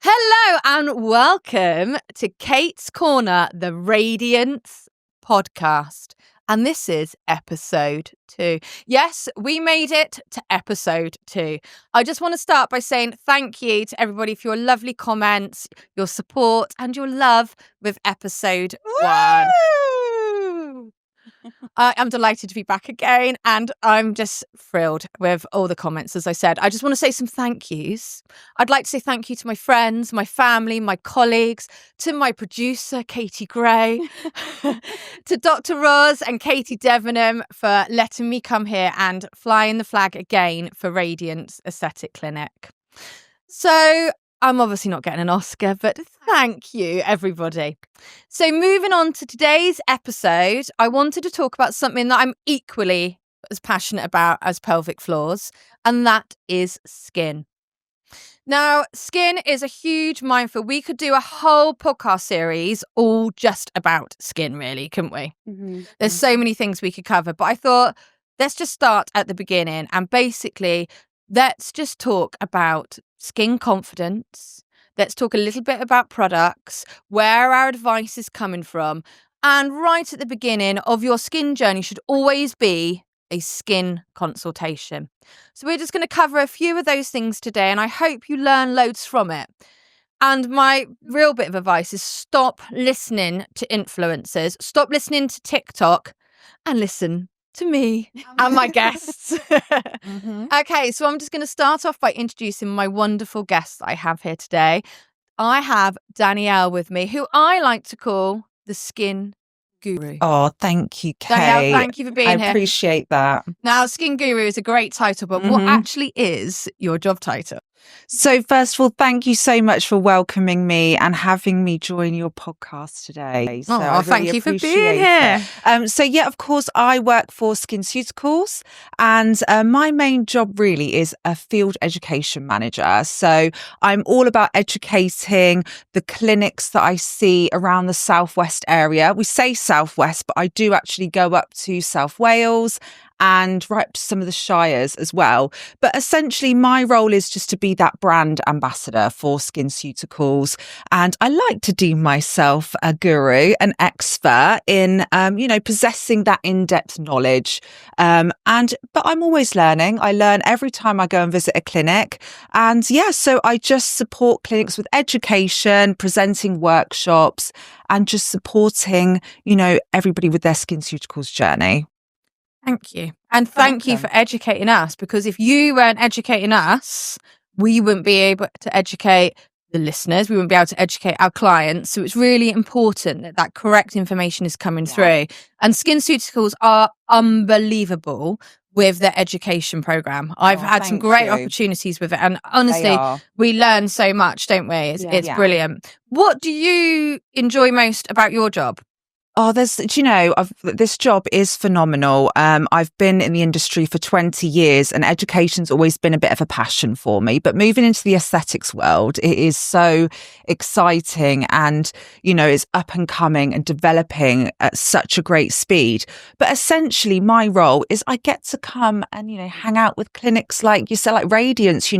Hello and welcome to Kate's Corner, the Radiance podcast. And this is episode 2. Yes, we made it to episode 2. I just want to start by saying thank you to everybody for your lovely comments, your support and your love with episode 1. I'm delighted to be back again and I'm just thrilled with all the comments, as I said. I just want to say some thank yous. I'd like to say thank you to my friends, my family, my colleagues, to my producer, Katie Gray, to Dr. Roz and Katie Devenham for letting me come here and flying the flag again for Radiance Aesthetic Clinic. So I'm obviously not getting an Oscar, but thank you, everybody. So moving on to today's episode, I wanted to talk about something that I'm equally as passionate about as pelvic floors, and that is skin. Now, skin is a huge minefield. We could do a whole podcast series all just about skin, really, couldn't we? Mm-hmm. There's so many things we could cover, but I thought, let's just start at the beginning and basically let's just talk about skin confidence. Let's talk a little bit about products, where our advice is coming from. And right at the beginning of your skin journey should always be a skin consultation. So we're just going to cover a few of those things today, and I hope you learn loads from it. And my real bit of advice is stop listening to influencers, stop listening to TikTok, and listen to me and my guests. Mm-hmm. Okay, so I'm just going to start off by introducing my wonderful guest that I have here today. I have Danielle with me, who I like to call the skin guru. Oh, thank you, Kate. Danielle, thank you for being here. I appreciate that. Now, skin guru is a great title, but what actually is your job title? So first of all, thank you so much for welcoming me and having me join your podcast today. So I really thank you for being here. So yeah, of course, I work for SkinCeuticals, and my main job really is a field education manager. So I'm all about educating the clinics that I see around the Southwest area. We say Southwest, but I do actually go up to South Wales and right up to some of the shires as well. But essentially my role is just to be that brand ambassador for SkinCeuticals. And I like to deem myself a guru, an expert in, possessing that in-depth knowledge. But I'm always learning. I learn every time I go and visit a clinic. And yeah, so I just support clinics with education, presenting workshops, and just supporting, everybody with their SkinCeuticals journey. Thank you. And thank you for educating us, because if you weren't educating us, we wouldn't be able to educate the listeners. We wouldn't be able to educate our clients. So it's really important that that correct information is coming through. And SkinCeuticals are unbelievable with their education program. I've had some great opportunities with it. And honestly, we learn so much, don't we? It's brilliant. What do you enjoy most about your job? Oh, this job is phenomenal. I've been in the industry for 20 years and education's always been a bit of a passion for me. But moving into the aesthetics world, it is so exciting and, it's up and coming and developing at such a great speed. But essentially my role is I get to come and, hang out with clinics like you said, like Radiance,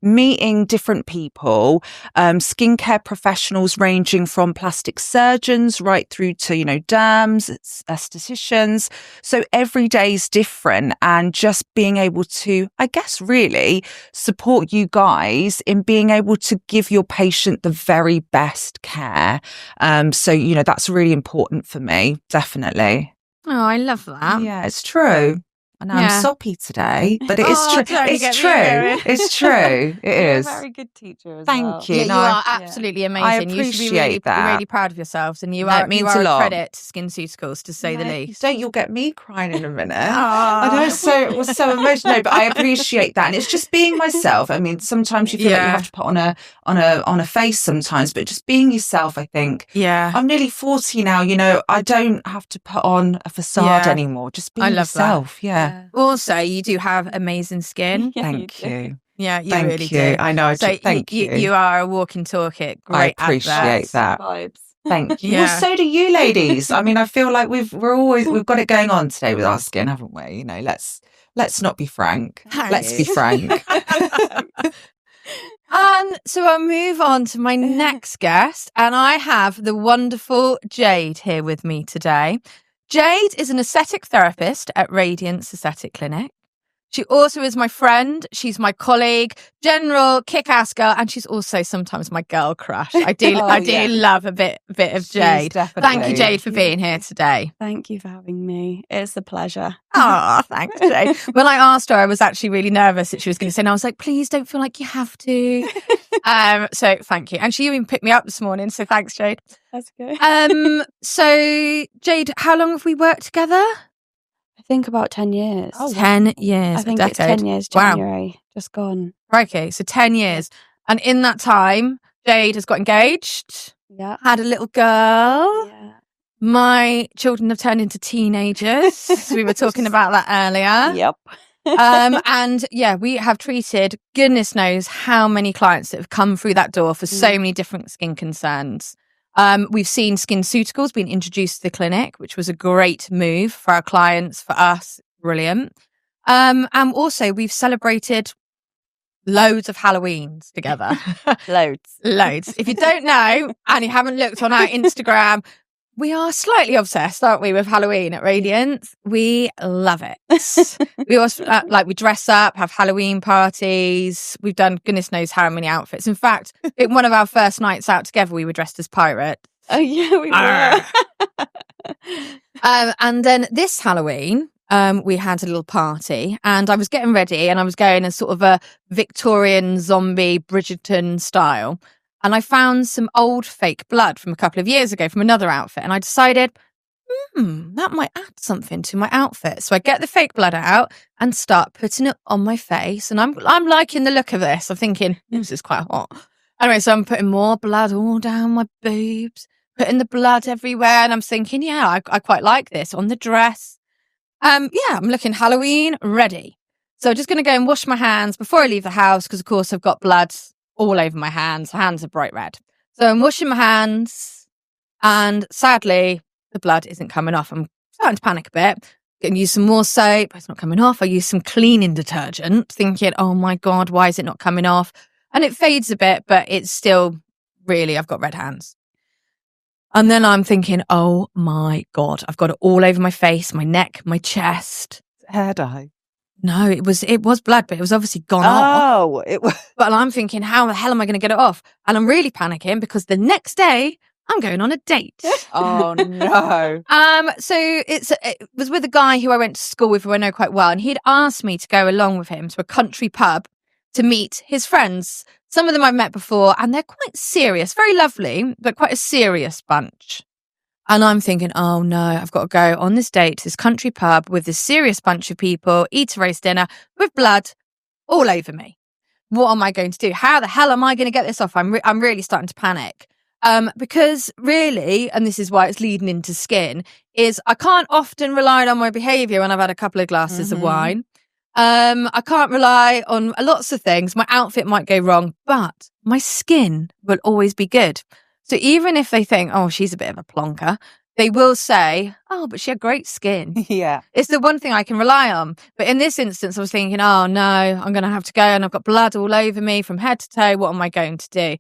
meeting different people, skincare professionals ranging from plastic surgeons right through to, derms, estheticians. So every day is different, and just being able to, I guess, really support you guys in being able to give your patient the very best care. So, that's really important for me, definitely. Oh, I love that. Yeah, it's true. I know I'm soppy today, but it is true. It's true. It's true. It is. You're a very good teacher as well. Thank you. Yeah, you are absolutely amazing. I appreciate you should be really proud of yourselves, and you are a lot. Credit to SkinCeuticals, to say the least. You'll get me crying in a minute. I know, it was so emotional, but I appreciate that, and it's just being myself. I mean, sometimes you feel like you have to put on a face sometimes, but just being yourself. I think. Yeah. I'm nearly 40 now. I don't have to put on a facade anymore. Just being yourself. Yeah. Also, you do have amazing skin. Thank you. Yeah, you really do. I know. So thank you. You are a walking, talking. Great. I appreciate that. Vibes. Thank you. Well, so do you, ladies. I mean, I feel like we've got it going on today with our skin, haven't we? Let's not be frank. Let's be frank. And so I'll move on to my next guest, and I have the wonderful Jade here with me today. Jade is an aesthetic therapist at Radiance Aesthetic Clinic. She also is my friend. She's my colleague, general kick-ass girl, and she's also sometimes my girl crush. I do love a bit of Jade. Thank you, Jade, for being here today. Thank you for having me. It's a pleasure. Oh, thanks, Jade. When I asked her, I was actually really nervous that she was going to say, and I was like, please don't feel like you have to. So thank you. And she even picked me up this morning, so thanks, Jade. That's good. So Jade, how long have we worked together? I think about 10 years. Oh, 10 years. I think it's 10 years, January. Wow. Just gone. Okay, so 10 years. And in that time, Jade has got engaged. Yeah. Had a little girl. Yeah. My children have turned into teenagers. We were talking about that earlier. Yep. And yeah, we have treated goodness knows how many clients that have come through that door for so many different skin concerns. We've seen SkinCeuticals being introduced to the clinic, which was a great move for our clients, for us, brilliant. And also we've celebrated loads of Halloweens together. Loads. If you don't know and you haven't looked on our Instagram, we are slightly obsessed, aren't we, with Halloween at Radiance? We love it. We also we dress up, have Halloween parties. We've done goodness knows how many outfits. In fact, in one of our first nights out together, we were dressed as pirates. Oh yeah, we were. And then this Halloween, we had a little party, and I was getting ready, and I was going as sort of a Victorian zombie Bridgerton style. And I found some old fake blood from a couple of years ago from another outfit. And I decided, that might add something to my outfit. So I get the fake blood out and start putting it on my face. And I'm liking the look of this. I'm thinking, this is quite hot. Anyway, so I'm putting more blood all down my boobs, putting the blood everywhere. And I'm thinking, I quite like this on the dress. I'm looking Halloween ready. So I'm just going to go and wash my hands before I leave the house. Because, of course, I've got blood all over my hands. Hands are bright red. So I'm washing my hands, and sadly, the blood isn't coming off. I'm starting to panic a bit. Going to use some more soap. It's not coming off. I use some cleaning detergent, thinking, oh my God, why is it not coming off? And it fades a bit, but it's still really, I've got red hands. And then I'm thinking, oh my God, I've got it all over my face, my neck, my chest. Hair dye. No, it was blood, but it was obviously gone off. Oh, it was. But I'm thinking, how the hell am I going to get it off? And I'm really panicking because the next day I'm going on a date. Oh no. So it was with a guy who I went to school with, who I know quite well, and he'd asked me to go along with him to a country pub to meet his friends. Some of them I've met before, and they're quite serious, very lovely, but quite a serious bunch. And I'm thinking, oh no, I've got to go on this date to this country pub with this serious bunch of people, eat a roast dinner with blood all over me. What am I going to do? How the hell am I going to get this off? I'm really starting to panic. Because really, and this is why it's leading into skin, is I can't often rely on my behaviour when I've had a couple of glasses of wine. I can't rely on lots of things. My outfit might go wrong, but my skin will always be good. So even if they think, oh, she's a bit of a plonker, they will say, oh, but she had great skin. Yeah. It's the one thing I can rely on. But in this instance, I was thinking, oh, no, I'm going to have to go and I've got blood all over me from head to toe. What am I going to do?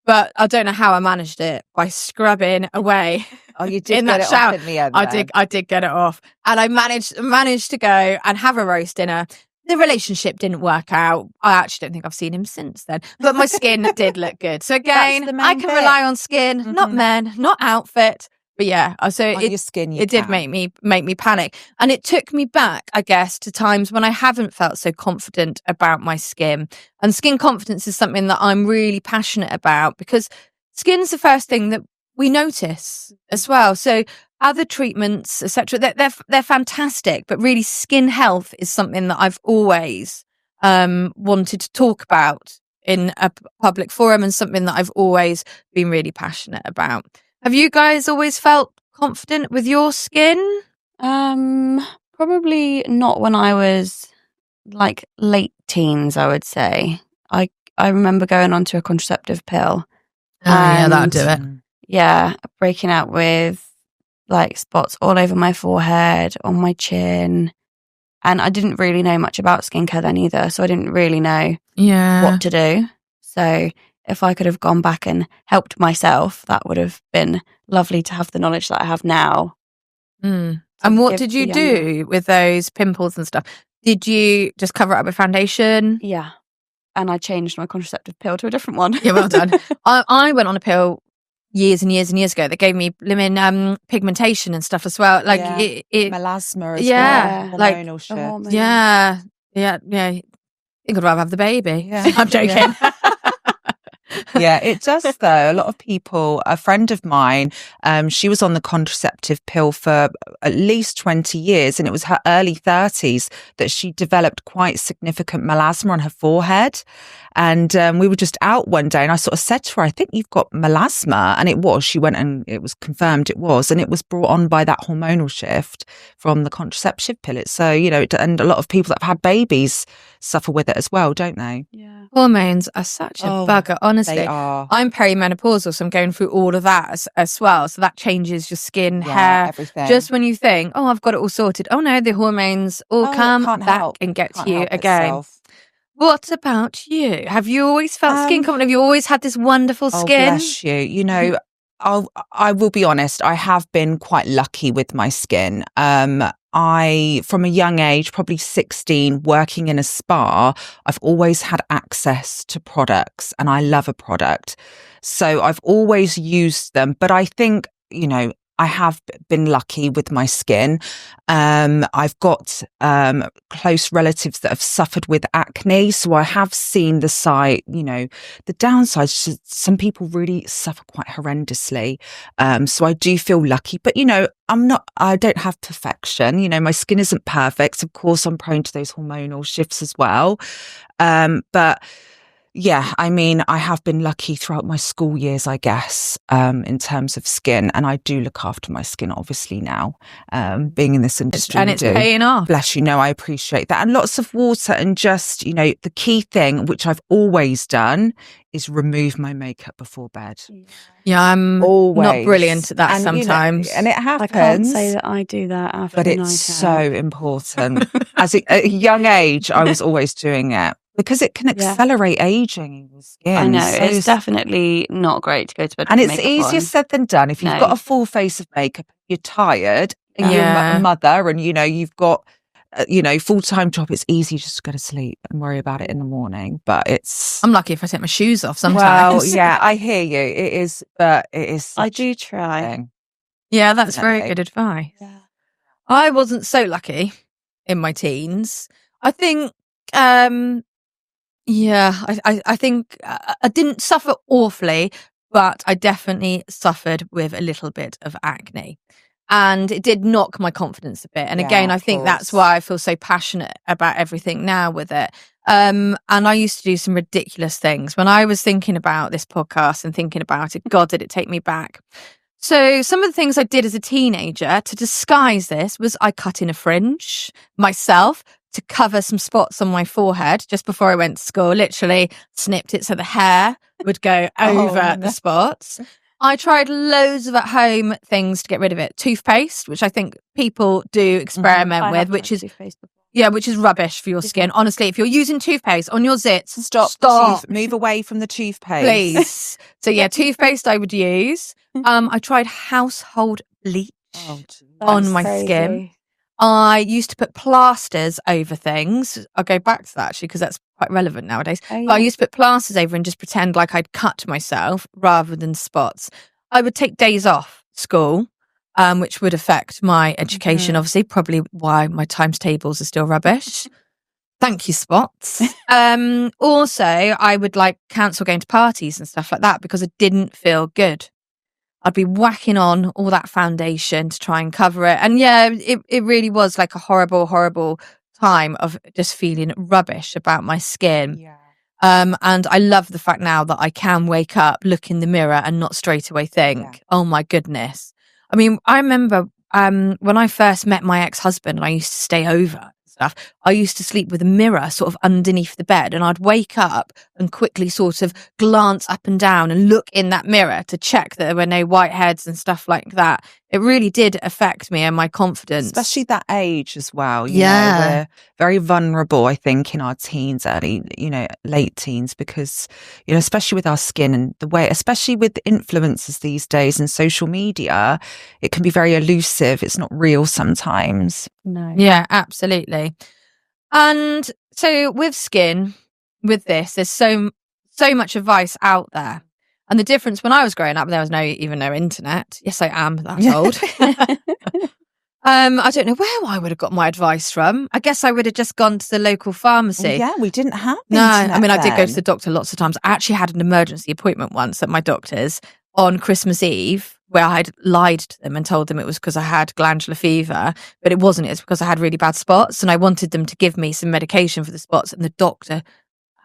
But I don't know how I managed it, by scrubbing away. Oh, you did in get that it shower. off in the end. I did get it off. And I managed to go and have a roast dinner. The relationship didn't work out. I actually don't think I've seen him since then. But my skin did look good. So again, I can rely on skin, not men, not outfit. But yeah, so your skin, it did make me panic. And it took me back, I guess, to times when I haven't felt so confident about my skin. And skin confidence is something that I'm really passionate about, because skin's the first thing that we notice as well. So other treatments, etc., they're fantastic, but really skin health is something that I've always wanted to talk about in a public forum, and something that I've always been really passionate about. Have you guys always felt confident with your skin? Probably not when I was like late teens, I would say. I remember going onto a contraceptive pill. Yeah, that'll do it. Yeah, breaking out with like spots all over my forehead, on my chin. And I didn't really know much about skincare then either, so I didn't really know what to do. So if I could have gone back and helped myself, that would have been lovely to have the knowledge that I have now. And what did you do with those pimples and stuff? Did you just cover it up with foundation? Yeah. And I changed my contraceptive pill to a different one. Yeah, well done. I went on a pill years and years and years ago that gave me limit pigmentation and stuff as well. Like it melasma as yeah, well. like Hormonal shift. yeah. I think I'd rather have the baby. Yeah. I'm joking. Yeah. Yeah, it does though. A lot of people, a friend of mine, she was on the contraceptive pill for at least 20 years, and it was her early 30s that she developed quite significant melasma on her forehead. And we were just out one day and I sort of said to her, I think you've got melasma. And it was. She went and it was confirmed it was. And it was brought on by that hormonal shift from the contraceptive pill. So, and a lot of people that have had babies suffer with it as well, don't they? Yeah. Hormones are such a bugger, honestly. They are. I'm perimenopausal, so I'm going through all of that as well. So that changes your skin, hair, everything. Just when you think, oh, I've got it all sorted. Oh no, the hormones all come back and get to you again. Itself. What about you? Have you always felt skin confident? Have you always had this wonderful skin? Oh, bless you. I will be honest, I have been quite lucky with my skin. I, from a young age, probably 16, working in a spa, I've always had access to products and I love a product. So I've always used them. But I think, I have been lucky with my skin. I've got close relatives that have suffered with acne. So I have seen the side, the downsides. Some people really suffer quite horrendously. So I do feel lucky. But, I don't have perfection. My skin isn't perfect. Of course, I'm prone to those hormonal shifts as well. But yeah, I mean, I have been lucky throughout my school years, I guess, in terms of skin. And I do look after my skin, obviously, now, being in this industry. And it's paying off. Bless you. I appreciate that. And lots of water and just, the key thing, which I've always done, is remove my makeup before bed. Yeah, I'm not brilliant at that and, sometimes. And it happens. I can't say that I do that after but it's so important. At a young age, I was always doing it. Because it can accelerate aging in your skin. I know, it's definitely not great to go to bed and with it's easier said than done. If you've got a full face of makeup, you're tired, and you're a mother, and you've got full-time job, it's easy just to go to sleep and worry about it in the morning. But I'm lucky if I take my shoes off sometimes. Well, yeah, I hear you. It is, but it is. I do try. Yeah, that's very good advice. Yeah. I wasn't so lucky in my teens. I think. I think I didn't suffer awfully, but I definitely suffered with a little bit of acne. And it did knock my confidence a bit. And again, I think that's why I feel so passionate about everything now with it. And I used to do some ridiculous things. When I was thinking about this podcast and thinking about it, God, did it take me back. So some of the things I did as a teenager to disguise this was I cut in a fringe myself to cover some spots on my forehead just before I went to school. Literally snipped it so the hair would go over the spots. I tried loads of at-home things to get rid of it. Toothpaste, which I think people do experiment with, which is rubbish for your skin. Honestly, if you're using toothpaste on your zits, stop. Move away from the toothpaste, please. So toothpaste I would use. I tried household bleach on my skin. I used to put plasters over things. I'll go back to that actually because that's quite relevant nowadays. But I used to put plasters over and just pretend like I'd cut myself rather than spots. I would take days off school, which would affect my education, obviously, probably why my times tables are still rubbish. Thank you, spots. Also, I would cancel going to parties and stuff like that because I didn't feel good. I'd be whacking on all that foundation to try and cover it. And it really was like a horrible, horrible time of just feeling rubbish about my skin. Yeah. And I love the fact now that I can wake up, look in the mirror and not straight away think, oh my goodness. I mean, I remember when I first met my ex-husband and I used to stay over and stuff, I used to sleep with a mirror sort of underneath the bed and I'd wake up and quickly sort of glance up and down and look in that mirror to check that there were no whiteheads and stuff like that it really did affect me and my confidence. Especially that age as well. You Yeah. know, we're very vulnerable, I think, in our teens, late teens, because, especially with our skin and the way, especially with influencers these days and social media, it can be very elusive. It's not real sometimes. No. Yeah, absolutely. And so with skin, with this, there's so much advice out there. And the difference when I was growing up, there was no internet. Yes, I am that old. I don't know where I would have got my advice from. I guess I would have just gone to the local pharmacy. Well, yeah, we didn't have No, internet I mean, I did go then. to the doctor lots of times. I actually had an emergency appointment once at my doctor's on Christmas Eve, where I had lied to them and told them it was because I had glandular fever, but it wasn't. It's because I had really bad spots, and I wanted them to give me some medication for the spots, and the doctor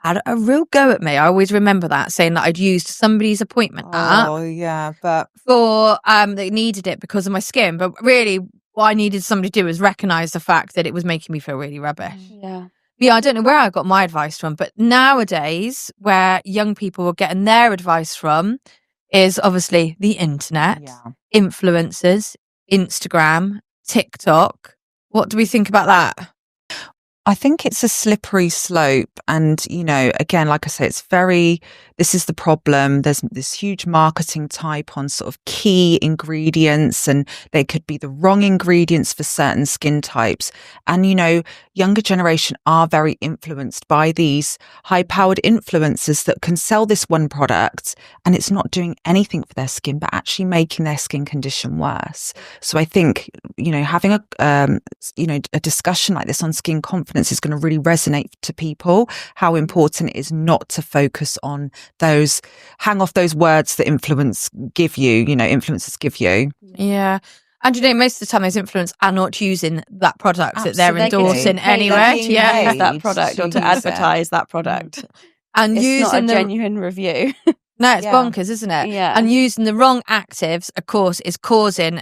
had a real go at me. I always remember that, saying that I'd used somebody's appointment app. Oh, yeah, but for they needed it because of my skin. But really, what I needed somebody to do was recognise the fact that it was making me feel really rubbish. Yeah, I don't know where I got my advice from, but nowadays, where young people are getting their advice from is obviously the internet, influencers, Instagram, TikTok. What do we think about that? I think it's a slippery slope. And, again, like I say, this is the problem. There's this huge marketing type on sort of key ingredients, and they could be the wrong ingredients for certain skin types. And, younger generation are very influenced by these high powered influencers that can sell this one product and it's not doing anything for their skin, but actually making their skin condition worse. So I think, having a discussion like this on skin confidence is going to really resonate to people, how important it is not to focus on hang off those words that influencers give you. Yeah. And most of the time those influencers are not using that product that they're Absolutely. endorsing anyway. To use that product or to advertise that product. And It's using not a genuine review. No, it's bonkers, isn't it? Yeah. And using the wrong actives, of course, is causing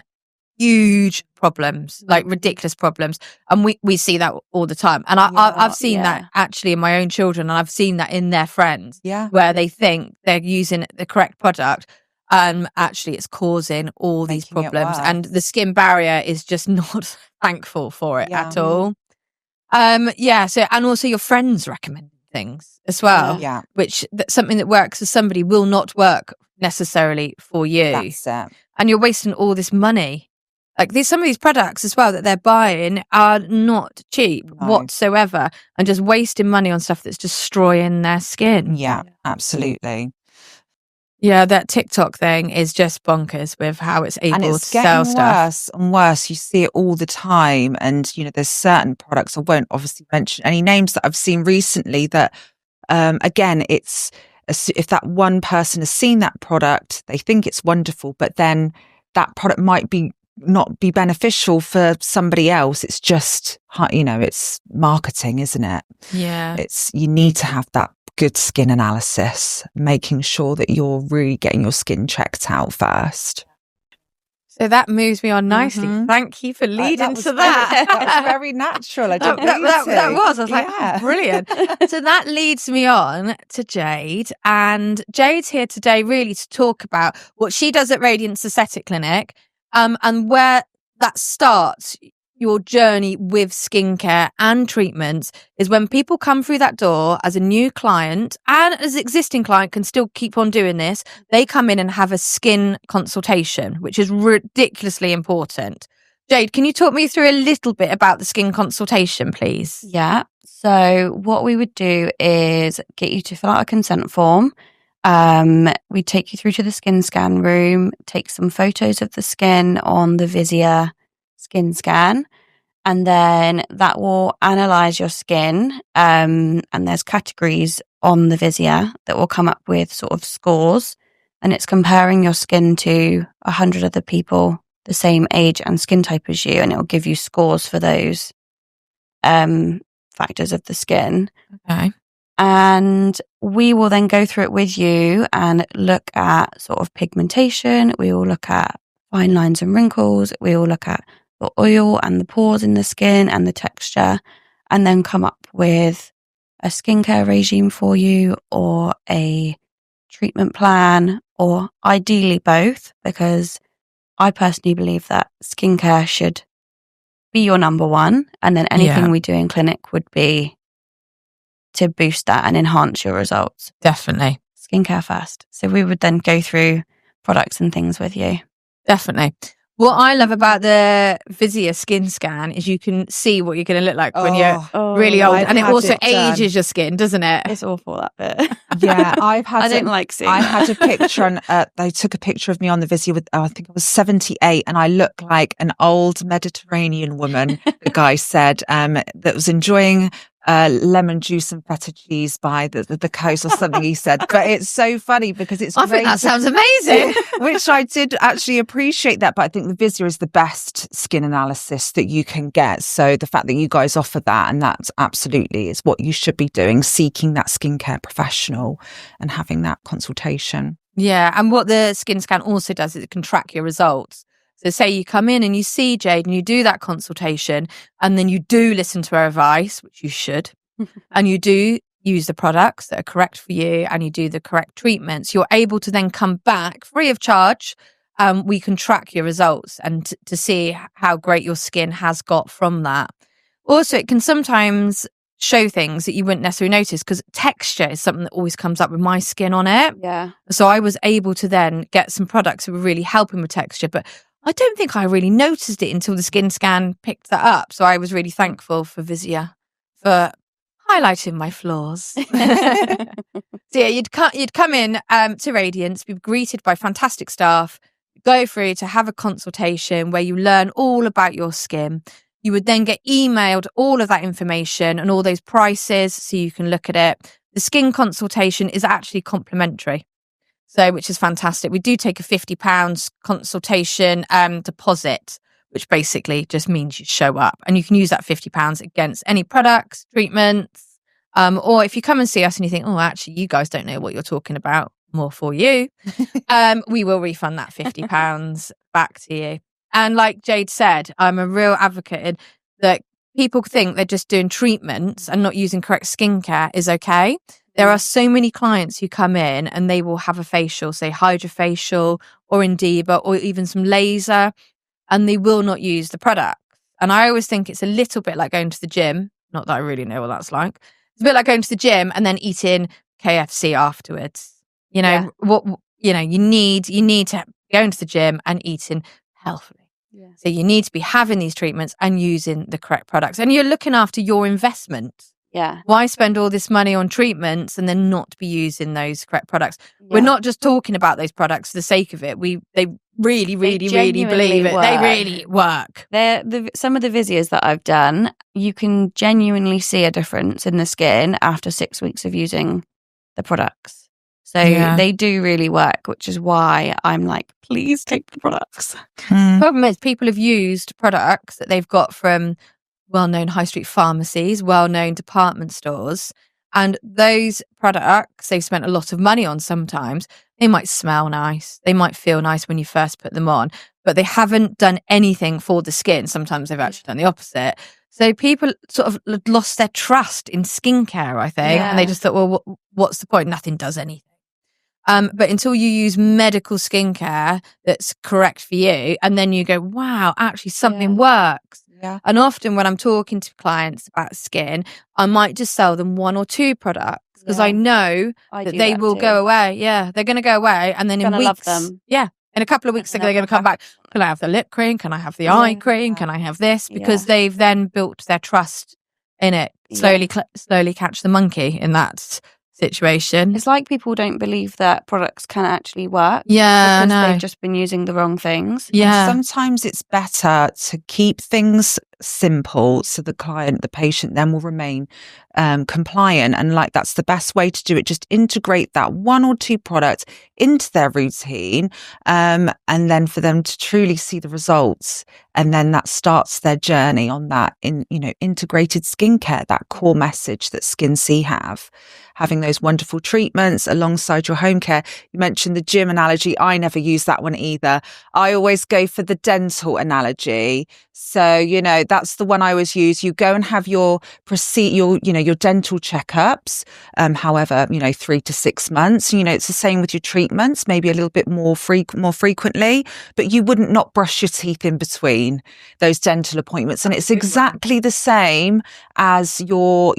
huge problems, like ridiculous problems. And we see that all the time. And I've seen that actually in my own children, and I've seen that in their friends, where they think they're using the correct product. Actually, it's causing all these problems, and the skin barrier is just not thankful for it at all. So, and also your friends recommend things as well, which something that works for somebody will not work necessarily for you. That's it. And you're wasting all this money. Like some of these products as well that they're buying are not cheap whatsoever, and just wasting money on stuff that's destroying their skin. Yeah, absolutely. Yeah, that TikTok thing is just bonkers with how it's able to sell stuff. Worse and worse. You see it all the time. And, there's certain products, I won't obviously mention any names, that I've seen recently that, again, it's if that one person has seen that product, they think it's wonderful, but then that product might not be beneficial for somebody else. It's just, it's marketing, isn't it? Yeah. You need to have that good skin analysis, making sure that you're really getting your skin checked out first. So that moves me on nicely. Thank you for leading to that. That was very natural. I didn't that was. I was like, oh, brilliant. So that leads me on to Jade. And Jade's here today really to talk about what she does at Radiance Aesthetic Clinic, and where that starts. Your journey with skincare and treatments is when people come through that door as a new client, and as existing client can still keep on doing this. They come in and have a skin consultation, which is ridiculously important. Jade, can you talk me through a little bit about the skin consultation, please? Yeah. So what we would do is get you to fill out a consent form. We take you through to the skin scan room, take some photos of the skin on the Visia skin scan, and then that will analyze your skin, and there's categories on the Visia that will come up with sort of scores, and it's comparing your skin to 100 other people the same age and skin type as you, and it will give you scores for those factors of the skin. Okay. And we will then go through it with you and look at sort of pigmentation. We will look at fine lines and wrinkles. We will look at the oil and the pores in the skin and the texture, and then come up with a skincare regime for you, or a treatment plan, or ideally both, because I personally believe that skincare should be your number one, and then anything we do in clinic would be to boost that and enhance your results. Definitely. Skincare first. So we would then go through products and things with you. Definitely. What I love about the Visia skin scan is you can see what you're going to look like when you're really old. And it also ages your skin, doesn't it? It's awful, that bit. Yeah, I don't like seeing I that. had a picture and they took a picture of me on the Visia with, I think I was 78 and I look like an old Mediterranean woman, the guy said, that was enjoying lemon juice and feta cheese by the coast or something he said. But it's so funny because it's I think that sounds amazing. Which I did actually appreciate that. But I think the Visia is the best skin analysis that you can get. So the fact that you guys offer that, and that's absolutely is what you should be doing, seeking that skincare professional and having that consultation. Yeah. And what the skin scan also does is it can track your results. So say you come in and you see Jade and you do that consultation and then you do listen to her advice, which you should, and you do use the products that are correct for you and you do the correct treatments, you're able to then come back free of charge. We can track your results and to see how great your skin has got from that. Also, it can sometimes show things that you wouldn't necessarily notice because texture is something that always comes up with my skin on it. Yeah. So I was able to then get some products that were really helping with texture, but I don't think I really noticed it until the skin scan picked that up. So I was really thankful for Visia for highlighting my flaws. So yeah, you'd come in to Radiance, be greeted by fantastic staff, go through to have a consultation where you learn all about your skin. You would then get emailed all of that information and all those prices so you can look at it. The skin consultation is actually complimentary. So, which is fantastic. We do take a £50 consultation deposit, which basically just means you show up and you can use that £50 against any products, treatments, or if you come and see us and you think, oh, actually, you guys don't know what you're talking about, more for you, we will refund that £50 back to you. And like Jade said, I'm a real advocate that people think they're just doing treatments and not using correct skincare is okay. There are so many clients who come in and they will have a facial, say hydrofacial or Indiba or even some laser, and they will not use the product. And I always think it's a little bit like going to the gym. Not that I really know what that's like. It's a bit like going to the gym and then eating KFC afterwards. You know, you need to go into the gym and eating healthily. Yeah. So you need to be having these treatments and using the correct products. And you're looking after your investment. Yeah. Why spend all this money on treatments and then not be using those correct products? Yeah. We're not just talking about those products for the sake of it. They really believe it. Work. They really work. Some of the Visias that I've done, you can genuinely see a difference in the skin after 6 weeks of using the products. So they do really work, which is why I'm like, please take the products. The problem is people have used products that they've got from well-known high street pharmacies, well-known department stores. And those products they've spent a lot of money on sometimes, they might smell nice. They might feel nice when you first put them on, but they haven't done anything for the skin. Sometimes they've actually done the opposite. So people sort of lost their trust in skincare, I think. Yeah. And they just thought, well, what's the point? Nothing does anything. But until you use medical skincare that's correct for you, and then you go, wow, actually something works. Yeah. And often when I'm talking to clients about skin, I might just sell them 1 or 2 products because I know that they will go away. Yeah, they're going to go away. And then in weeks, love them. Yeah, in a couple of weeks, they're going to come back. Can I have the lip cream? Can I have the eye cream? Can I have this? Because they've then built their trust in it. Slowly catch the monkey in that situation. It's like people don't believe that products can actually work. Yeah, because they've just been using the wrong things. Yeah. And sometimes it's better to keep things simple so the client, the patient then will remain compliant, and like that's the best way to do it. Just integrate that 1 or 2 products into their routine, and then for them to truly see the results, and then that starts their journey on that integrated skincare, that core message that SkinC have. having those wonderful treatments alongside your home care. You mentioned the gym analogy. I never use that one either. I always go for the dental analogy. So, that's the one I always use. You go and have your dental checkups, however, 3 to 6 months. It's the same with your treatments, maybe a little bit more frequently, but you wouldn't not brush your teeth in between those dental appointments. And it's exactly the same as your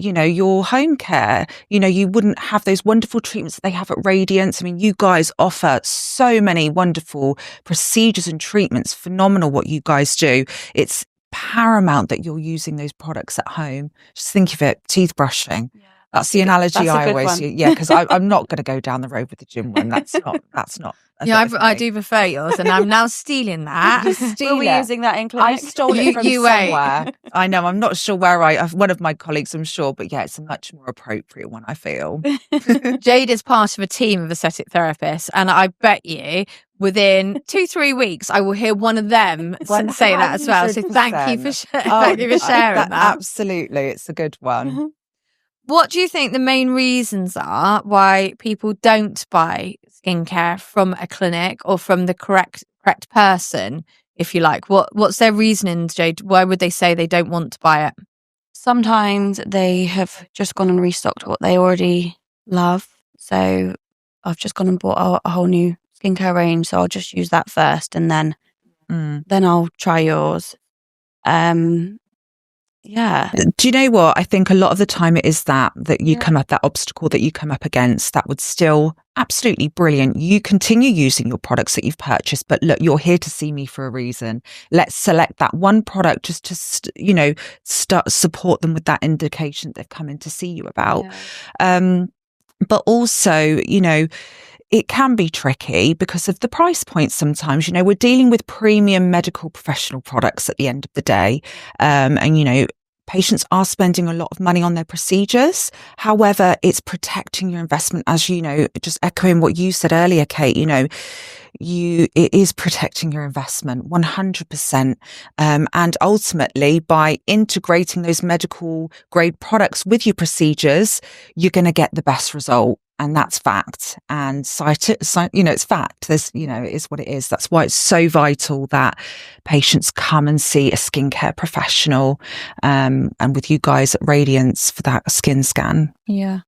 home care. You wouldn't have those wonderful treatments that they have at Radiance. I mean, you guys offer so many wonderful procedures and treatments. Phenomenal what you guys do. It's paramount that you're using those products at home. Just think of it, teeth brushing. Yeah. That's the analogy I always use. Yeah, because I'm not going to go down the road with the gym one. That's not. I do prefer yours, and I'm now stealing that. Were we using that in clinic? I stole it from somewhere. I know. I'm not sure where one of my colleagues, I'm sure, but yeah, it's a much more appropriate one, I feel. Jade is part of a team of aesthetic therapists, and I bet you within 2-3 weeks, I will hear one of them say that as well. So thank you for sharing that. Absolutely. It's a good one. What do you think the main reasons are why people don't buy skincare from a clinic or from the correct person, if you like? What's their reasoning, Jade? Why would they say they don't want to buy it? Sometimes they have just gone and restocked what they already love. So I've just gone and bought a whole new skincare range. So I'll just use that first, and then I'll try yours. Yeah. Do you know what? I think a lot of the time it is that you come up, that obstacle that you come up against, that would still absolutely brilliant. You continue using your products that you've purchased, but look, you're here to see me for a reason. Let's select that one product just to, start support them with that indication they've come in to see you about. Yeah. But also, it can be tricky because of the price point sometimes. We're dealing with premium medical professional products at the end of the day. And, patients are spending a lot of money on their procedures. However, it's protecting your investment. As just echoing what you said earlier, Kate, it is protecting your investment 100%. And ultimately, by integrating those medical grade products with your procedures, you're going to get the best result. And that's fact. And it's fact. There's, it is what it is. That's why it's so vital that patients come and see a skincare professional, and with you guys at Radiance for that skin scan. Yeah.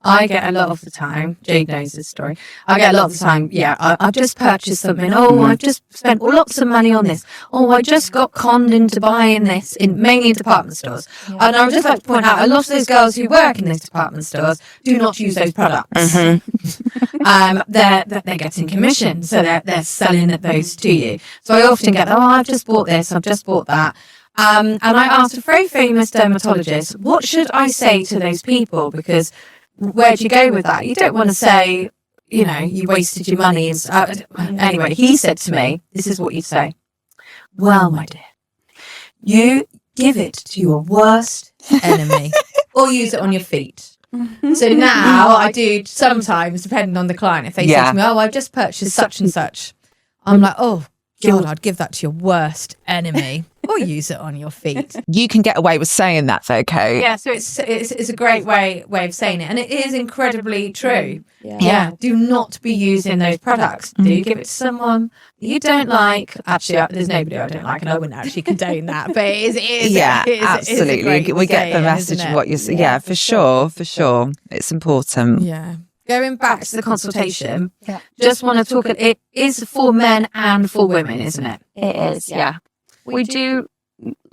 I get a lot of the time, Jade knows this story, I get a lot of the time, I've just purchased something, I've just spent lots of money on this, I just got conned into buying this, mainly in department stores. Yeah. And I would just like to point out, a lot of those girls who work in those department stores do not use those products. Mm-hmm. They're getting commission, so they're selling those to you. So I often get, I've just bought this, I've just bought that. And I asked a very famous dermatologist, what should I say to those people? Because where do you go with that? You don't want to say, you wasted your money. Anyway, he said to me, this is what you'd say. Well, my dear, you give it to your worst enemy or use it on your feet. So now I do sometimes, depending on the client, if they say to me, I've just purchased such and such, I'm like, God, I'd give that to your worst enemy or use it on your feet. You can get away with saying that though, Kate. Yeah, so it's a great way of saying it. And it is incredibly true. Yeah. Do not be using those products. Do give it to someone you don't like. Actually, there's nobody I don't like, and I wouldn't actually condone that. But it is absolutely. We get the message of what you're saying. Yeah, for sure. It's important. Yeah. Going back to the consultation, just want to talk, it is for men and for women, isn't it? It is, yeah. We do,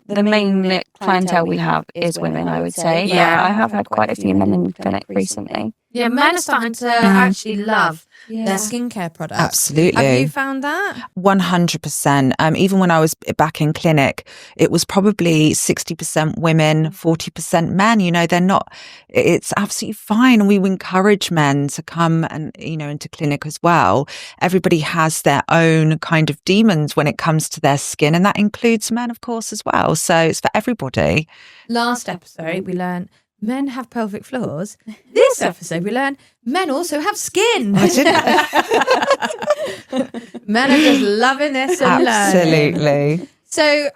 the main clientele we have is women, I would say. Yeah. I have had quite a few men in the clinic recently. Yeah, men are starting to actually love their skincare products. Absolutely. Have you found that? 100%. Even when I was back in clinic, it was probably 60% women, 40% men. It's absolutely fine. And we encourage men to come and, into clinic as well. Everybody has their own kind of demons when it comes to their skin. And that includes men, of course, as well. So it's for everybody. Last episode, we learned men have pelvic floors. This episode, we learned men also have skin. I didn't. Men are just loving this and learning. Absolutely. So,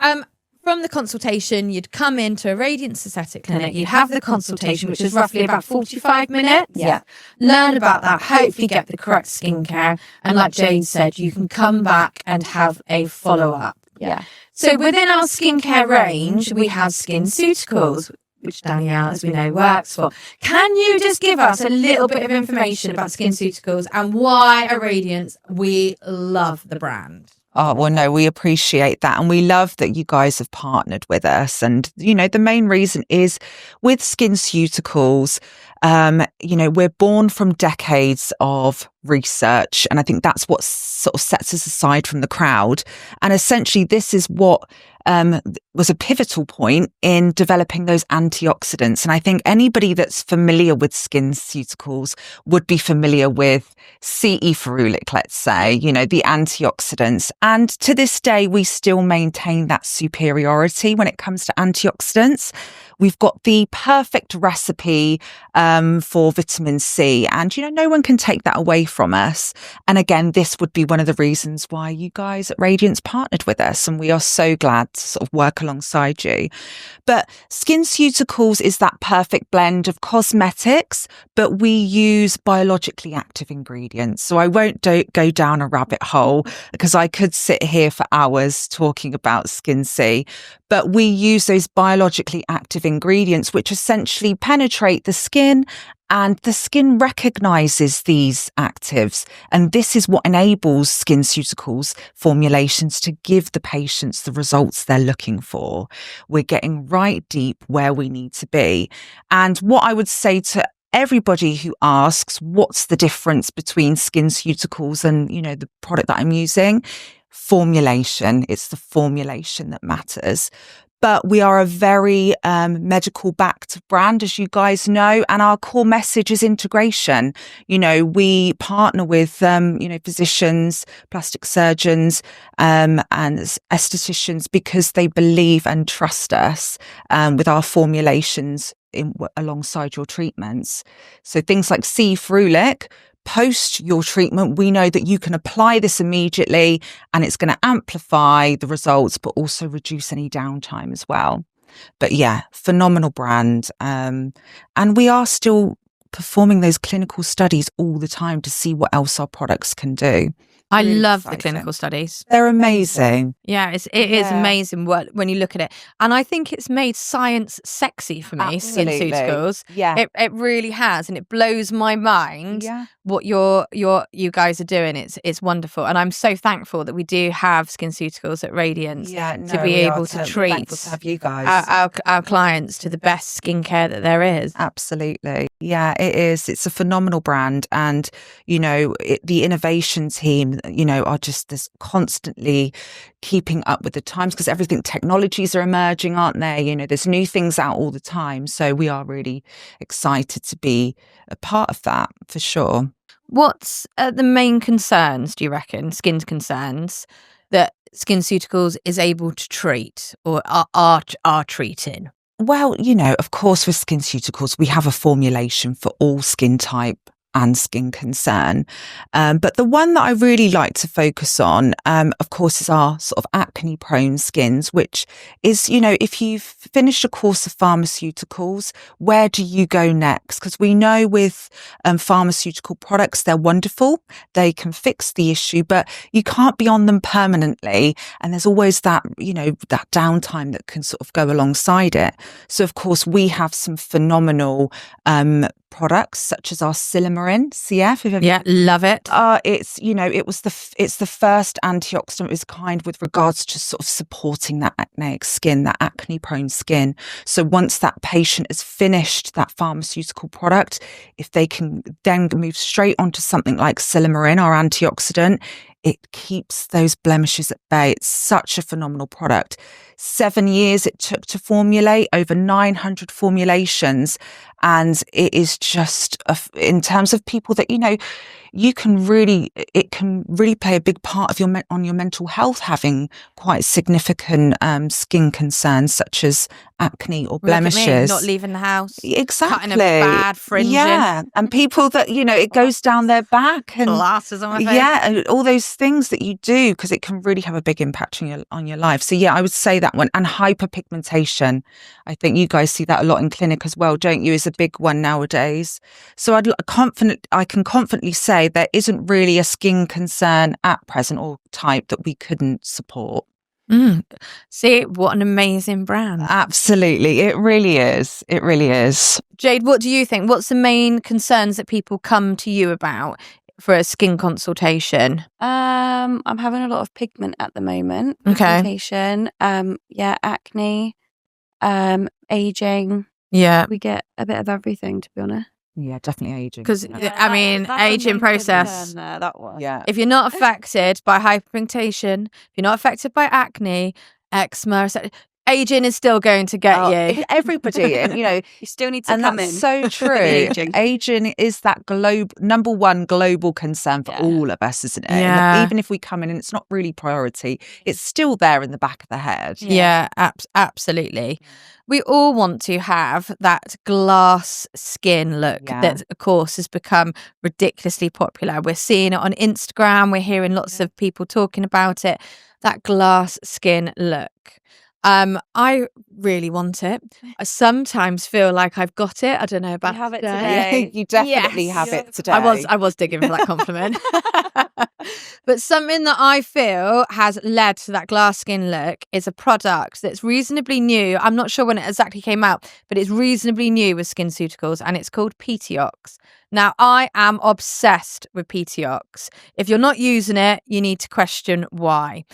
from the consultation, you'd come into a Radiance Aesthetic Clinic, you'd have the consultation, which is roughly about 45 minutes. Yeah. Learn about that, hopefully get the correct skincare. And like Jade said, you can come back and have a follow-up. Yeah. So within our skincare range, we have SkinCeuticals, which Danielle, as we know, works for. Can you just give us a little bit of information about SkinCeuticals and why at Radiance we love the brand? Oh, well, no, we appreciate that. And we love that you guys have partnered with us. And, the main reason is with SkinCeuticals, we're born from decades of research. And I think that's what sort of sets us aside from the crowd. And essentially, this is what was a pivotal point in developing those antioxidants. And I think anybody that's familiar with SkinCeuticals would be familiar with CE ferulic, let's say, the antioxidants. And to this day, we still maintain that superiority when it comes to antioxidants. We've got the perfect recipe for vitamin C, and no one can take that away from us. And again, this would be one of the reasons why you guys at Radiance partnered with us, and we are so glad to sort of work alongside you. But SkinCeuticals is that perfect blend of cosmetics, but we use biologically active ingredients. So I won't go down a rabbit hole because I could sit here for hours talking about Skin C. But we use those biologically active ingredients, which essentially penetrate the skin, and the skin recognizes these actives. And this is what enables SkinCeuticals formulations to give the patients the results they're looking for. We're getting right deep where we need to be. And what I would say to everybody who asks, what's the difference between SkinCeuticals and, the product that I'm using? Formulation. It's the formulation that matters. But we are a very medical backed brand, as you guys know, and our core message is integration. We partner with, physicians, plastic surgeons, and estheticians because they believe and trust us with our formulations alongside your treatments. So things like C. ferulic. Post your treatment, we know that you can apply this immediately and it's going to amplify the results, but also reduce any downtime as well. But yeah, phenomenal brand. And we are still performing those clinical studies all the time to see what else our products can do. I Really love exciting. the clinical studies. They're amazing. Yeah, it is amazing when you look at it. And I think it's made science sexy for me, Absolutely. SkinCeuticals. Yeah. It really has. And it blows my mind what you guys are doing. It's wonderful. And I'm so thankful that we do have SkinCeuticals at Radiance to be able to treat to have you guys. our clients to the best skincare that there is. Absolutely. Yeah, it is. It's a phenomenal brand. And, the innovation team, are just this constantly keeping up with the times because technologies are emerging, aren't they? There's new things out all the time. So we are really excited to be a part of that for sure. What's the main concerns, do you reckon, skin concerns, that SkinCeuticals is able to treat or are treating? Well, of course, with SkinCeuticals, we have a formulation for all skin type and skin concern. But the one that I really like to focus on, of course, is our sort of acne prone skins, which is, if you've finished a course of pharmaceuticals, where do you go next? Because we know with pharmaceutical products, they're wonderful. They can fix the issue, but you can't be on them permanently. And there's always that, that downtime that can sort of go alongside it. So, of course, we have some phenomenal products such as our Silymarin CF. Yeah, love it. It's it's the first antioxidant of its kind with regards to sort of supporting that acneic skin, that acne prone skin. So once that patient has finished that pharmaceutical product, if they can then move straight onto something like Silymarin, our antioxidant, it keeps those blemishes at bay. It's such a phenomenal product. 7 years it took to formulate, over 900 formulations. And it is just, in terms of people that, it can really play a big part of on your mental health, having quite significant skin concerns such as acne or blemishes. Not leaving the house. Exactly. Cutting a bad fringing. Yeah. And people that, it goes down their back. And glasses on my face. Yeah. And all those things that you do, because it can really have a big impact on your life. So yeah, I would say that that one. And hyperpigmentation. I think you guys see that a lot in clinic as well, don't you? Is a big one nowadays. So I can confidently say there isn't really a skin concern at present or type that we couldn't support. See, what an amazing brand. Absolutely. It really is. It really is. Jade, what do you think? What's the main concerns that people come to you about for a skin consultation? I'm having a lot of pigment at the moment. Okay. Pigmentation. Acne, aging. Yeah. We get a bit of everything, to be honest. Yeah, definitely aging. Because, aging process. That one. Yeah. If you're not affected by hyperpigmentation, if you're not affected by acne, eczema, aging is still going to get you. Everybody, You still need to and come that's in. so true. Aging is that number one global concern for all of us, isn't it? Yeah. And even if we come in and it's not really priority, it's still there in the back of the head. Yeah, absolutely. We all want to have that glass skin look that, of course, has become ridiculously popular. We're seeing it on Instagram. We're hearing lots of people talking about it. That glass skin look. I really want it. I sometimes feel like I've got it. I don't know about You have it today. today. You definitely have it today. I was digging for that compliment. But something that I feel has led to that glass skin look is a product that's reasonably new. I'm not sure when it exactly came out, but it's reasonably new with SkinCeuticals, and it's called Petiox. Now, I am obsessed with Petiox. If you're not using it, you need to question why.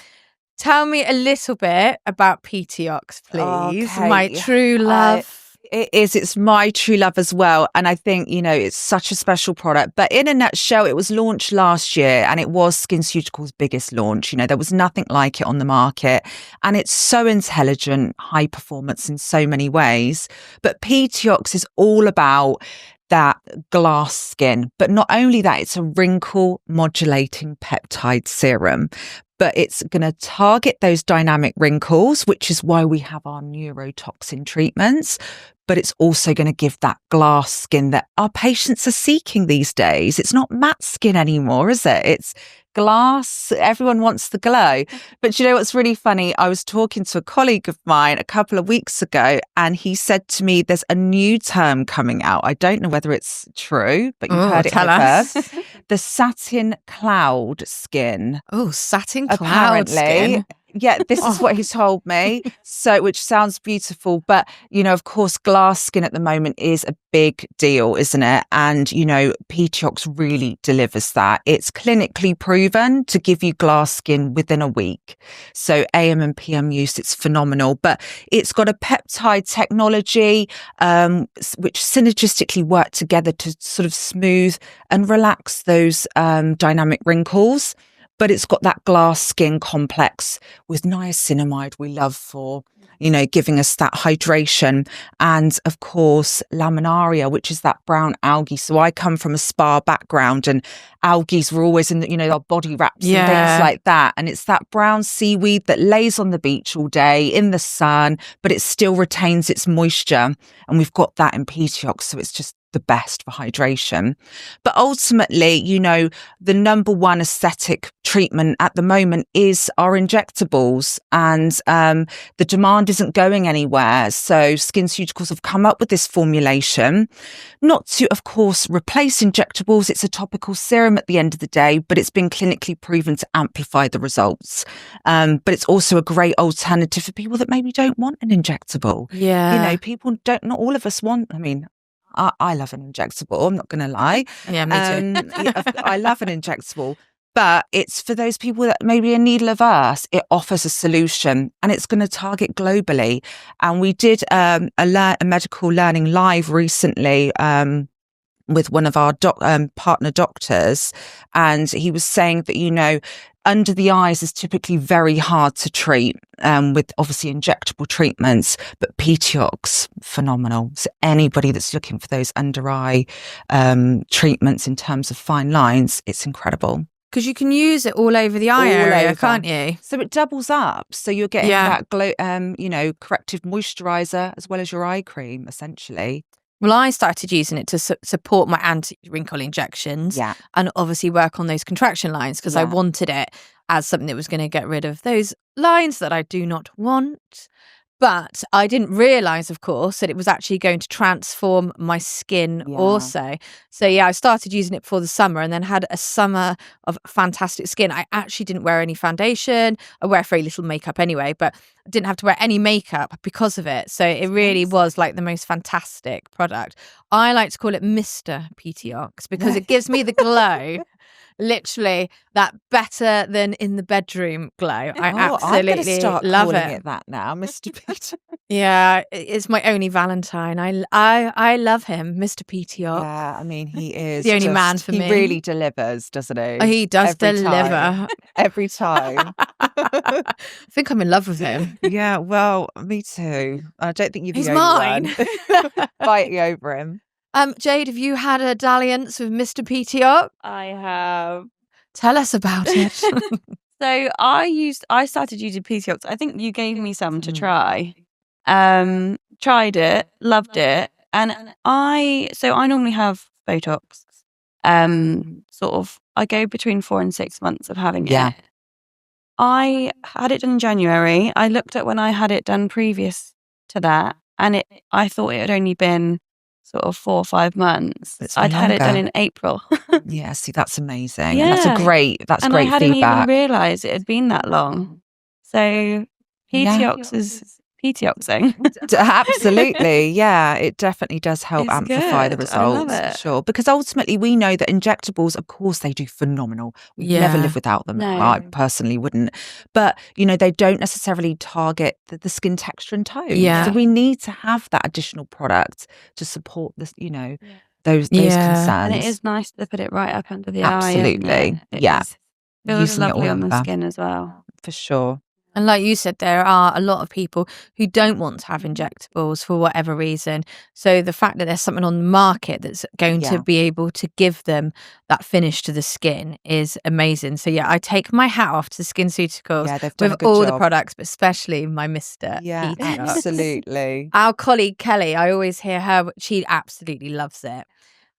Tell me a little bit about Petiox, please. Okay. My true love. It is. It's my true love as well. And I think, it's such a special product. But in a nutshell, it was launched last year and it was SkinCeuticals' biggest launch. There was nothing like it on the market. And it's so intelligent, high performance in so many ways. But Petiox is all about that glass skin. But not only that, it's a wrinkle modulating peptide serum. But it's going to target those dynamic wrinkles, which is why we have our neurotoxin treatments. But it's also going to give that glass skin that our patients are seeking these days. It's not matte skin anymore, is it? It's glass. Everyone wants the glow. But you know what's really funny? I was talking to a colleague of mine a couple of weeks ago, and he said to me, there's a new term coming out. I don't know whether it's true, but you've heard it here first. The satin cloud skin. Oh, satin cloud skin. Yeah, this is what he told me. So, which sounds beautiful. But, of course, glass skin at the moment is a big deal, isn't it? And, Petiox really delivers that. It's clinically proven to give you glass skin within a week. So AM and PM use, it's phenomenal. But it's got a peptide technology, which synergistically work together to sort of smooth and relax those dynamic wrinkles. But it's got that glass skin complex with niacinamide we love for, giving us that hydration. And of course, laminaria, which is that brown algae. So I come from a spa background and algae were always in, our body wraps and things like that. And it's that brown seaweed that lays on the beach all day in the sun, but it still retains its moisture. And we've got that in Petiox. So it's just the best for hydration. But ultimately, the number one aesthetic treatment at the moment is our injectables, and the demand isn't going anywhere. So SkinCeuticals have come up with this formulation, not to, of course, replace injectables. It's a topical serum at the end of the day, but it's been clinically proven to amplify the results. But it's also a great alternative for people that maybe don't want an injectable. Yeah. People don't, not all of us want, I love an injectable. I'm not going to lie. Yeah, me too. I love an injectable, but it's for those people that maybe are needle averse. It offers a solution, and it's going to target globally. And we did a medical learning live recently with one of our partner doctors, and he was saying that under the eyes is typically very hard to treat with obviously injectable treatments, but Petiox, phenomenal. So anybody that's looking for those under eye treatments in terms of fine lines, it's incredible. Because you can use it all over the eye area, can't you? So it doubles up. So you're getting that glow, corrective moisturizer as well as your eye cream, essentially. Well, I started using it to support my anti-wrinkle injections and obviously work on those contraction lines because I wanted it. as something that was going to get rid of those lines that I do not want. But I didn't realise, of course, that it was actually going to transform my skin also. So, I started using it before the summer and then had a summer of fantastic skin. I actually didn't wear any foundation. I wear very little makeup anyway, but I didn't have to wear any makeup because of it. So it really was like the most fantastic product. I like to call it Mr. PTOX because it gives me the glow. Literally that better than in the bedroom glow. I absolutely I'm gonna start love calling it. that now, Mr. Peter. Yeah, it's my only Valentine. I love him, Mr. PTOX. Yeah, I mean, he is the only man for me. He really delivers, doesn't he? He does Every deliver. time. Every time. I think I'm in love with him. Yeah, well, me too. I don't think you're He's the only mine. one fighting over him. Jade, have you had a dalliance with Mr. PTOX? I have. Tell us about it. So I started using PTOX. I think you gave me some to try. Tried it, loved it, and I normally have Botox. I go between 4 and 6 months of having it. I had it done in January. I looked at when I had it done previous to that, and I thought it had only been sort of 4 or 5 months. I'd had it done in April. Yeah, see, that's amazing. Yeah. And that's great feedback. I hadn't even realised it had been that long. So PTOX is PTOXing. Absolutely. Yeah, it definitely does help It's amplify the good. I love results, it. for sure. Because ultimately we know that injectables, of course, they do phenomenal. We'd never live without them. No. I personally wouldn't. But, they don't necessarily target the skin texture and tone. Yeah. So we need to have that additional product to support this, those concerns. And it is nice to put it right up under the eye. Absolutely. Yeah. It feels Using it lovely all on the over. skin as well. For sure. And like you said, there are a lot of people who don't want to have injectables for whatever reason. So the fact that there's something on the market that's going to be able to give them that finish to the skin is amazing. So I take my hat off to SkinCeuticals they've done a with good all job. the products, but especially my Mr. Yeah, PTOX. absolutely. Our colleague Kelly, I always hear her, she absolutely loves it.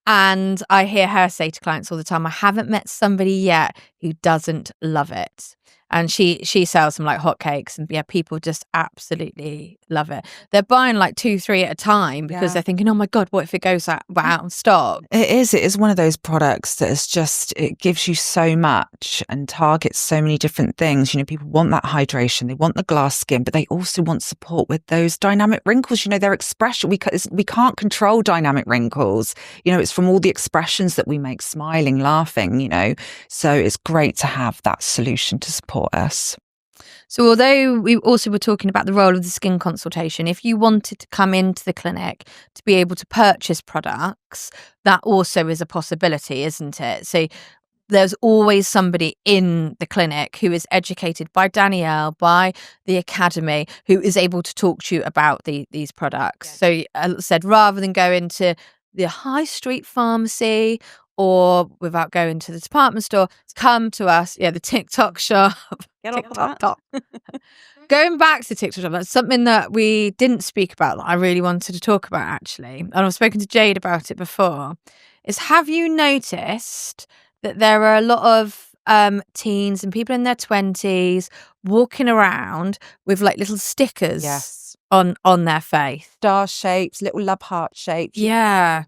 And I hear her say to clients all the time, I haven't met somebody yet who doesn't love it. And she sells them like hotcakes, and people just absolutely love it. They're buying like 2, 3 at a time because they're thinking, oh my God, what if it goes out of stock? It is one of those products that is just, it gives you so much and targets so many different things. People want that hydration, they want the glass skin, but they also want support with those dynamic wrinkles, their expression. We can't control dynamic wrinkles. It's from all the expressions that we make, smiling, laughing, So it's great to have that solution to support us. So although we also were talking about the role of the skin consultation, if you wanted to come into the clinic to be able to purchase products, that also is a possibility, isn't it? So there's always somebody in the clinic who is educated by Danielle, by the academy, who is able to talk to you about these products. So as I said, rather than go into the high street pharmacy or without going to the department store, come to us. The TikTok shop. Get off of that. Going back to TikTok shop, that's something that we didn't speak about that I really wanted to talk about, actually. And I've spoken to Jade about it before. Have you noticed that there are a lot of teens and people in their 20s walking around with like little stickers on their face? Star shapes, little love heart shapes. Yeah.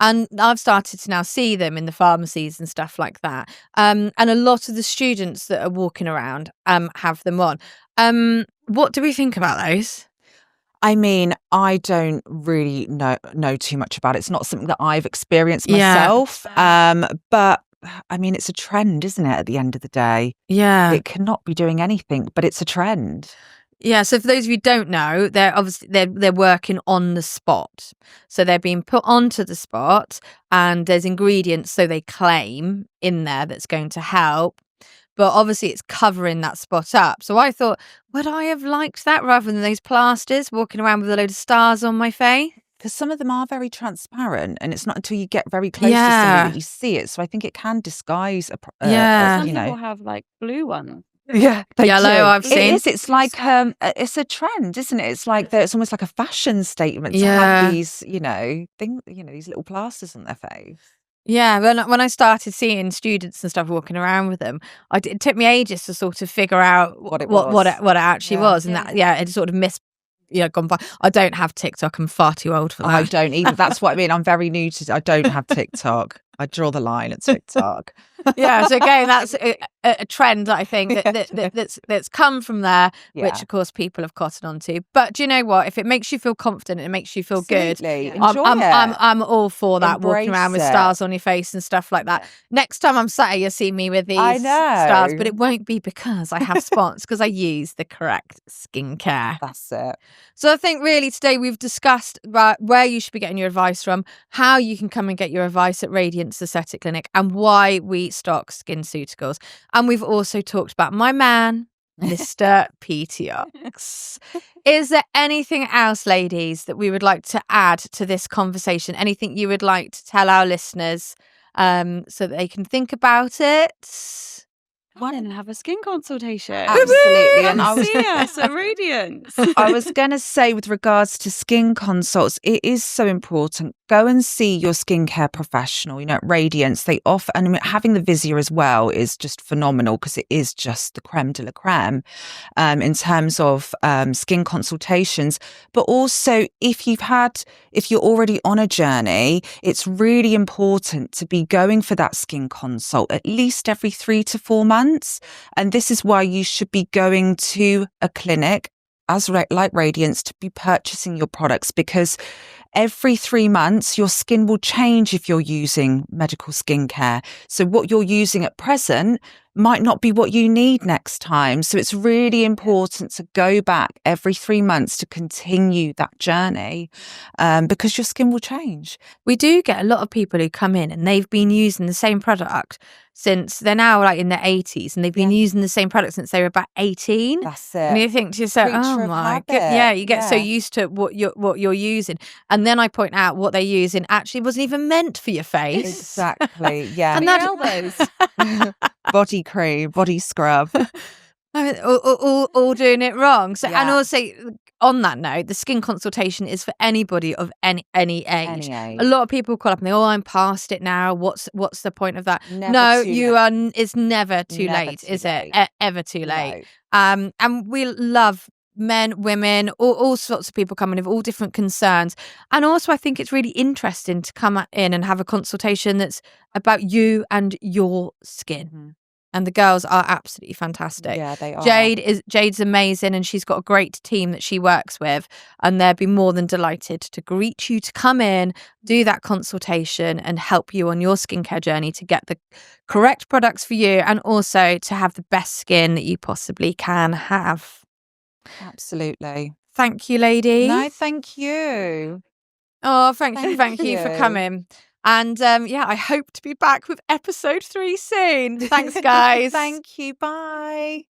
And I've started to now see them in the pharmacies and stuff like that. And a lot of the students that are walking around have them on. What do we think about those? I mean, I don't really know too much about it. It's not something that I've experienced myself. But I mean, it's a trend, isn't it, at the end of the day? Yeah. It cannot be doing anything, but it's a trend. Yeah, so for those of you who don't know, they're working on the spot. So they're being put onto the spot, and there's ingredients, so they claim, in there that's going to help. But obviously it's covering that spot up. So I thought, would I have liked that rather than those plasters walking around with a load of stars on my face? Because some of them are very transparent, and it's not until you get very close to somebody that you see it. So I think it can disguise Some people have like blue ones. Yeah, yellow. I've seen. It is. It's like it's a trend, isn't it? It's like it's almost like a fashion statement to have these, these little plasters on their face. Yeah, when I started seeing students and stuff walking around with them, it took me ages to sort of figure out What it what was. it actually was, and it sort of gone by. I don't have TikTok. I'm far too old for that. I don't either. That's what I mean. I'm very new to. I don't have TikTok. I draw the line at TikTok. Yeah, so again, that's a trend that I think that's come from there, which of course people have cottoned onto. But do you know what? If it makes you feel confident, it makes you feel good. I'm all for that. Walking around with stars on your face and stuff like that. Next time I'm sat here, you'll see me with these stars, but it won't be because I have spots, because I use the correct skincare. That's it. So I think really today we've discussed where you should be getting your advice from, how you can come and get your advice at Radiance Aesthetic Clinic, and why we stock SkinCeuticals. And we've also talked about my man, Mr. PTX. Is there anything else, ladies, that we would like to add to this conversation? Anything you would like to tell our listeners so that they can think about it? Why didn't have a skin consultation? Absolutely. And I was yes, at Radiance. I was going to say, with regards to skin consults, it is so important. Go and see your skincare professional. At Radiance, they offer, and having the Visier as well is just phenomenal, because it is just the creme de la creme in terms of skin consultations. But also, if you're already on a journey, it's really important to be going for that skin consult at least every 3 to 4 months. And this is why you should be going to a clinic like Radiance to be purchasing your products, because every 3 months your skin will change if you're using medical skincare. So what you're using at present might not be what you need next time. So it's really important to go back every 3 months to continue that journey, because your skin will change. We do get a lot of people who come in and they've been using the same product since they're now like in their 80s, and they've been using the same product since they were about 18. That's it. And you think to yourself, oh my god, yeah, you get so used to what you're using, and then I point out what they're using actually wasn't even meant for your face. Exactly. Yeah. And elbows. Body cream, body scrub. I mean, all doing it wrong. So, and also on that note, the skin consultation is for anybody of any age. A lot of people call up and they, I'm past it now. What's the point of that? It's never too late, is it? Ever too late. No. And we love men, women, all sorts of people coming with all different concerns. And also, I think it's really interesting to come in and have a consultation that's about you and your skin. Mm-hmm. And the girls are absolutely fantastic. Yeah, they are. Jade's amazing, and she's got a great team that she works with, and they'll be more than delighted to greet you, to come in, do that consultation, and help you on your skincare journey to get the correct products for you, and also to have the best skin that you possibly can have. Absolutely. Thank you, ladies. No, thank you. Oh, thank you for coming. And I hope to be back with episode 3 soon. Thanks, guys. Thank you. Bye.